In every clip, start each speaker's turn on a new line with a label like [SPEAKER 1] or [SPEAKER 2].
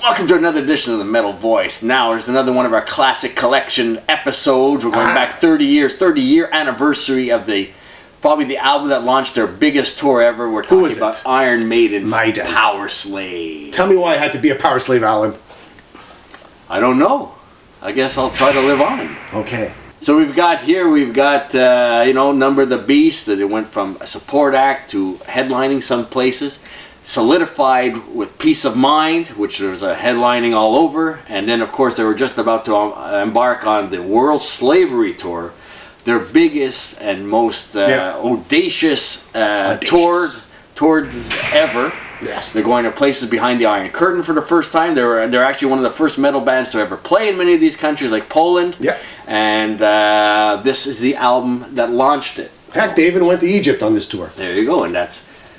[SPEAKER 1] Welcome to another edition of the Metal Voice. Now, there's another one of our classic collection episodes. We're going back 30 years, 30-year anniversary of probably the album that launched their biggest tour ever. We're talking about Iron Maiden's Powerslave.
[SPEAKER 2] Tell me why it had to be a Powerslave, Alan.
[SPEAKER 1] I don't know. I guess I'll try to live on.
[SPEAKER 2] Okay.
[SPEAKER 1] So we've got Number of the Beast, that it went from a support act to headlining some places. Solidified with Peace of Mind, which was a headlining all over, and then of course they were just about to embark on the World Slavery Tour, their biggest and most audacious tour ever.
[SPEAKER 2] Yes.
[SPEAKER 1] They're going to places behind the Iron Curtain for the first time. They're actually one of the first metal bands to ever play in many of these countries, like Poland.
[SPEAKER 2] Yeah.
[SPEAKER 1] And this is the album that launched it.
[SPEAKER 2] Heck, they even went to Egypt on this tour.
[SPEAKER 1] There you go, and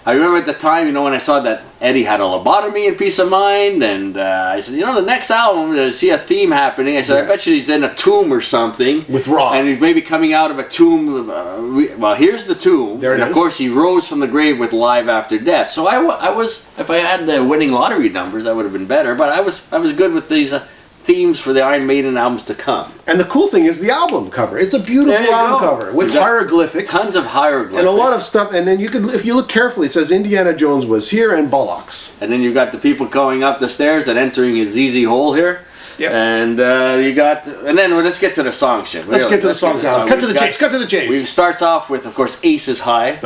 [SPEAKER 1] I remember at the time, when I saw that Eddie had a lobotomy and Peace of Mind, and I said, the next album, I see a theme happening. I said, I bet you he's in a tomb or something.
[SPEAKER 2] With Raw.
[SPEAKER 1] And he's maybe coming out of a tomb. Well, here's the tomb.
[SPEAKER 2] There it is.
[SPEAKER 1] Of course, he rose from the grave with Live After Death. So I was, if I had the winning lottery numbers, that would have been better. But I was good with these themes for the Iron Maiden albums to come.
[SPEAKER 2] And the cool thing is the album cover. It's a beautiful album cover with hieroglyphics.
[SPEAKER 1] Tons of hieroglyphics.
[SPEAKER 2] And a lot of stuff. And then if you look carefully, it says Indiana Jones was here and Bollocks.
[SPEAKER 1] And then you've got the people going up the stairs and entering his easy hole here.
[SPEAKER 2] Yep.
[SPEAKER 1] And and then let's get to the song shit.
[SPEAKER 2] Let's get to the songs, Alan. Cut to the chase.
[SPEAKER 1] We starts off with, of course, Aces High with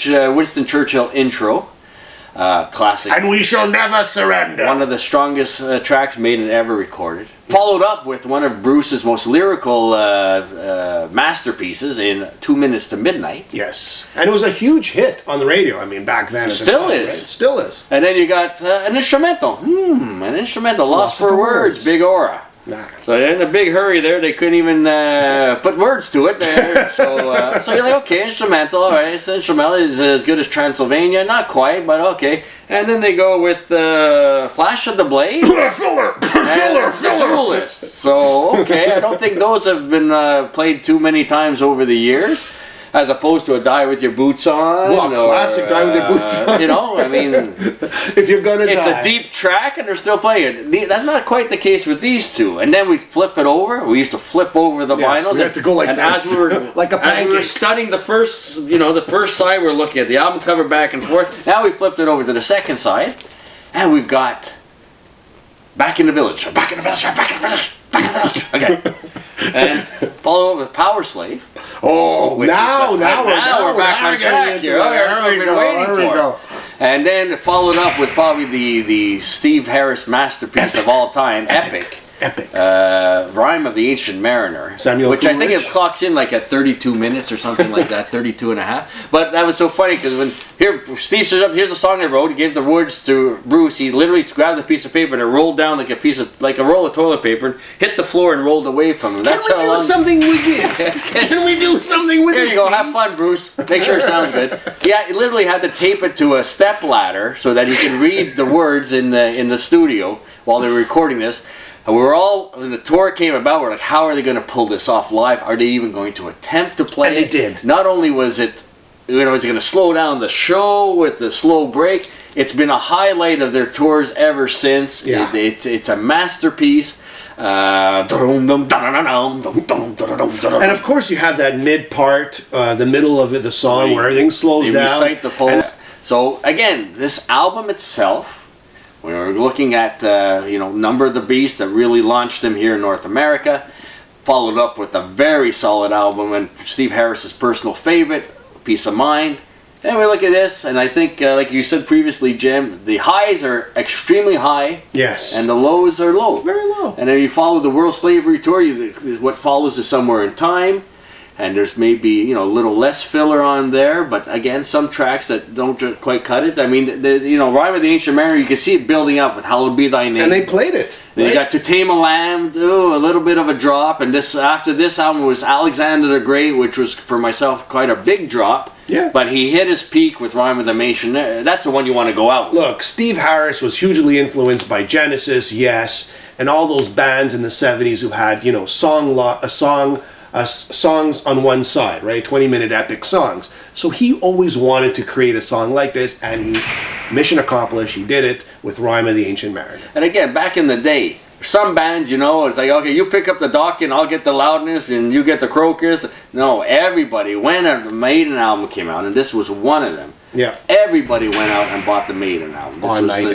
[SPEAKER 1] the Winston Churchill intro. Classic.
[SPEAKER 2] And we shall never surrender.
[SPEAKER 1] One of the strongest tracks Maiden ever recorded. Followed up with one of Bruce's most lyrical masterpieces in 2 Minutes to Midnight.
[SPEAKER 2] Yes. And it was a huge hit on the radio, back then.
[SPEAKER 1] Still is.
[SPEAKER 2] Right? Still is.
[SPEAKER 1] And then you got an instrumental. Lost for Words, Big Aura.
[SPEAKER 2] Nah.
[SPEAKER 1] So in a big hurry there, they couldn't even put words to it there. So you're like, okay, instrumental, all right, it's instrumental. It's as good as Transylvania, not quite, but okay. And then they go with Flash of the Blade.
[SPEAKER 2] Filler.
[SPEAKER 1] Duelist. So, okay, I don't think those have been played too many times over the years. As opposed to a Die With Your Boots On.
[SPEAKER 2] Well, classic Die With Your Boots On.
[SPEAKER 1] If
[SPEAKER 2] you're gonna die.
[SPEAKER 1] It's a deep track and they're still playing it. That's not quite the case with these two. And then we flip it over. We used to flip over the vinyls.
[SPEAKER 2] We have to go like this.
[SPEAKER 1] As we were,
[SPEAKER 2] like a pancake.
[SPEAKER 1] As we were studying the first side, we're looking at the album cover back and forth. Now we flipped it over to the second side. And we've got Back in the Village. Back in the Village. Back in the Village. Back in the Village. Okay. And follow up with Powerslave.
[SPEAKER 2] Oh, now we're back on track here.
[SPEAKER 1] That's what we've been waiting for. And then followed up with probably the Steve Harris masterpiece of all time, Epic. Rhyme of the Ancient Mariner. Which I think it clocks in like at 32 minutes or something like that, 32 and a half. But that was so funny because when Steve says up, here's the song I wrote, he gave the words to Bruce, he literally grabbed a piece of paper and it rolled down like a roll of toilet paper, hit the floor and rolled away from him.
[SPEAKER 2] Can we do something with this? Can we do something with this?
[SPEAKER 1] Here you go, have fun, Bruce. Make sure it sounds good. Yeah, he literally had to tape it to a step ladder so that he could read the words in the studio while they were recording this. And we were all, when the tour came about, we're like, how are they going to pull this off live? Are they even going to attempt to play it?
[SPEAKER 2] And they did.
[SPEAKER 1] Not only was it, is it going to slow down the show with the slow break? It's been a highlight of their tours ever since.
[SPEAKER 2] Yeah.
[SPEAKER 1] It's a masterpiece. And
[SPEAKER 2] of course you have that mid part, the middle of the song where everything slows down.
[SPEAKER 1] Recite the poems. So again, this album itself, we were looking at Number of the Beast that really launched them here in North America, followed up with a very solid album and Steve Harris's personal favorite, Peace of Mind. And we look at this, and I think, like you said previously, Jim, the highs are extremely high.
[SPEAKER 2] Yes.
[SPEAKER 1] And the lows are low.
[SPEAKER 2] Very low.
[SPEAKER 1] And then you follow the World Slavery Tour, what follows is Somewhere in Time. And there's maybe, a little less filler on there, but again, some tracks that don't quite cut it. I mean, Rhyme of the Ancient Mariner, you can see it building up with Hallowed Be Thy Name.
[SPEAKER 2] And they played it.
[SPEAKER 1] Then you got To Tame a Lamb, a little bit of a drop. And after this album was Alexander the Great, which was, for myself, quite a big drop.
[SPEAKER 2] Yeah.
[SPEAKER 1] But he hit his peak with Rhyme of the Ancient. That's the one you want to go out with.
[SPEAKER 2] Look, Steve Harris was hugely influenced by Genesis, yes, and all those bands in the 70s who had, songs on one side, right? 20-minute epic songs. So he always wanted to create a song like this, and mission accomplished. He did it with Rhyme of the Ancient Mariner.
[SPEAKER 1] And again, back in the day, some bands, it's like, okay, you pick up the dock and I'll get the loudness and you get the crocus. No, everybody, when the Maiden album came out, and this was one of them,
[SPEAKER 2] yeah,
[SPEAKER 1] everybody went out and bought the Maiden album.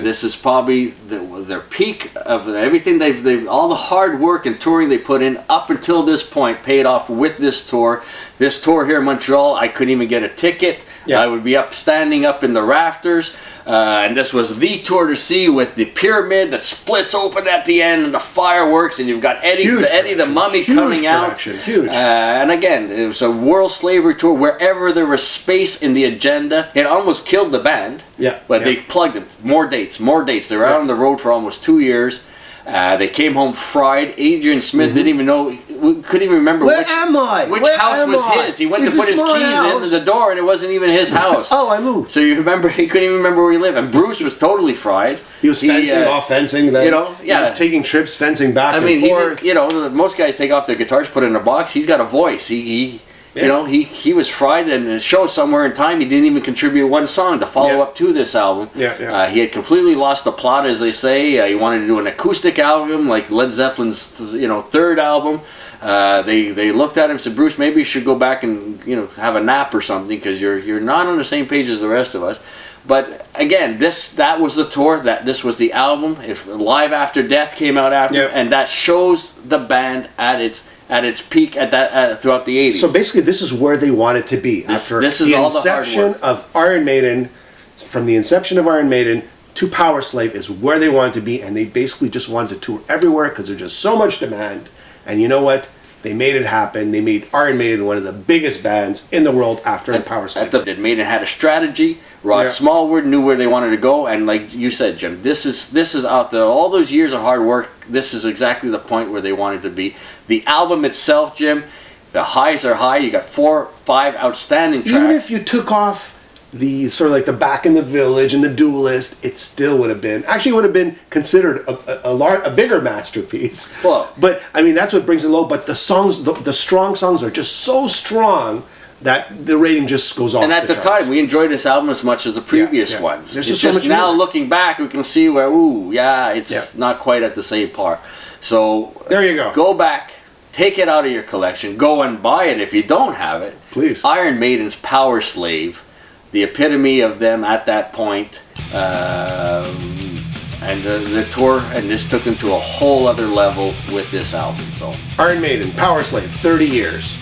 [SPEAKER 1] This is probably their peak of everything they've all the hard work and touring they put in up until this point paid off with this tour. This tour here in Montreal, I couldn't even get a ticket. Yeah. I would be standing up in the rafters, and this was the tour to see with the pyramid that splits open at the end and the fireworks, and you've got Eddie the Mummy coming out.
[SPEAKER 2] Huge.
[SPEAKER 1] And again, it was a world slavery tour. Wherever there was space in the agenda, it almost killed the band.
[SPEAKER 2] Yeah.
[SPEAKER 1] But they plugged it. More dates. They were out on the road for almost 2 years. They came home fried. Adrian Smith didn't even know, couldn't even remember which house was his. He went to put his keys in the door and it wasn't even his house.
[SPEAKER 2] Oh, I moved.
[SPEAKER 1] So he couldn't even remember where he lived. And Bruce was totally fried.
[SPEAKER 2] He was fencing, off fencing. Then, he was taking trips, fencing back and forth.
[SPEAKER 1] Most guys take off their guitars, put it in a box. He's got a voice. He was fried, and it shows somewhere in time he didn't even contribute one song to follow up to this album. He had completely lost the plot, as they say. He wanted to do an acoustic album like Led Zeppelin's third album. They looked at him and said, Bruce, maybe you should go back and have a nap or something, because you're not on the same page as the rest of us. But again, that was the tour. This was the album. If Live After Death came out after, and that shows the band at its peak throughout the 80s.
[SPEAKER 2] So basically, this is where they wanted to be after
[SPEAKER 1] this is
[SPEAKER 2] the
[SPEAKER 1] all
[SPEAKER 2] inception
[SPEAKER 1] the hard work.
[SPEAKER 2] of Iron Maiden. From the inception of Iron Maiden to Powerslave is where they wanted to be, and they basically just wanted to tour everywhere because there's just so much demand. And you know what? They made it happen. They made Iron Maiden one of the biggest bands in the world after the Powerslave.
[SPEAKER 1] Maiden had a strategy. Rod Smallwood knew where they wanted to go, and like you said, Jim, this is out there. All those years of hard work, this is exactly the point where they wanted to be. The album itself, Jim, the highs are high. You got 4, 5 outstanding tracks.
[SPEAKER 2] Even if you took off the sort of like the Back in the Village and the Duelist, it still would have been considered a bigger masterpiece.
[SPEAKER 1] Well,
[SPEAKER 2] but I mean, that's what brings it low. But the songs, the strong songs, are just so strong that the rating just goes off.
[SPEAKER 1] And at the time, we enjoyed this album as much as the previous ones.
[SPEAKER 2] There's
[SPEAKER 1] it's
[SPEAKER 2] just so much
[SPEAKER 1] now
[SPEAKER 2] music.
[SPEAKER 1] Looking back, we can see where it's not quite at the same par. So
[SPEAKER 2] there you go.
[SPEAKER 1] Go back. Take it out of your collection. Go and buy it if you don't have it.
[SPEAKER 2] Please.
[SPEAKER 1] Iron Maiden's Powerslave, the epitome of them at that point, and the tour, and this took them to a whole other level with this album. So
[SPEAKER 2] Iron Maiden, Powerslave, 30 years.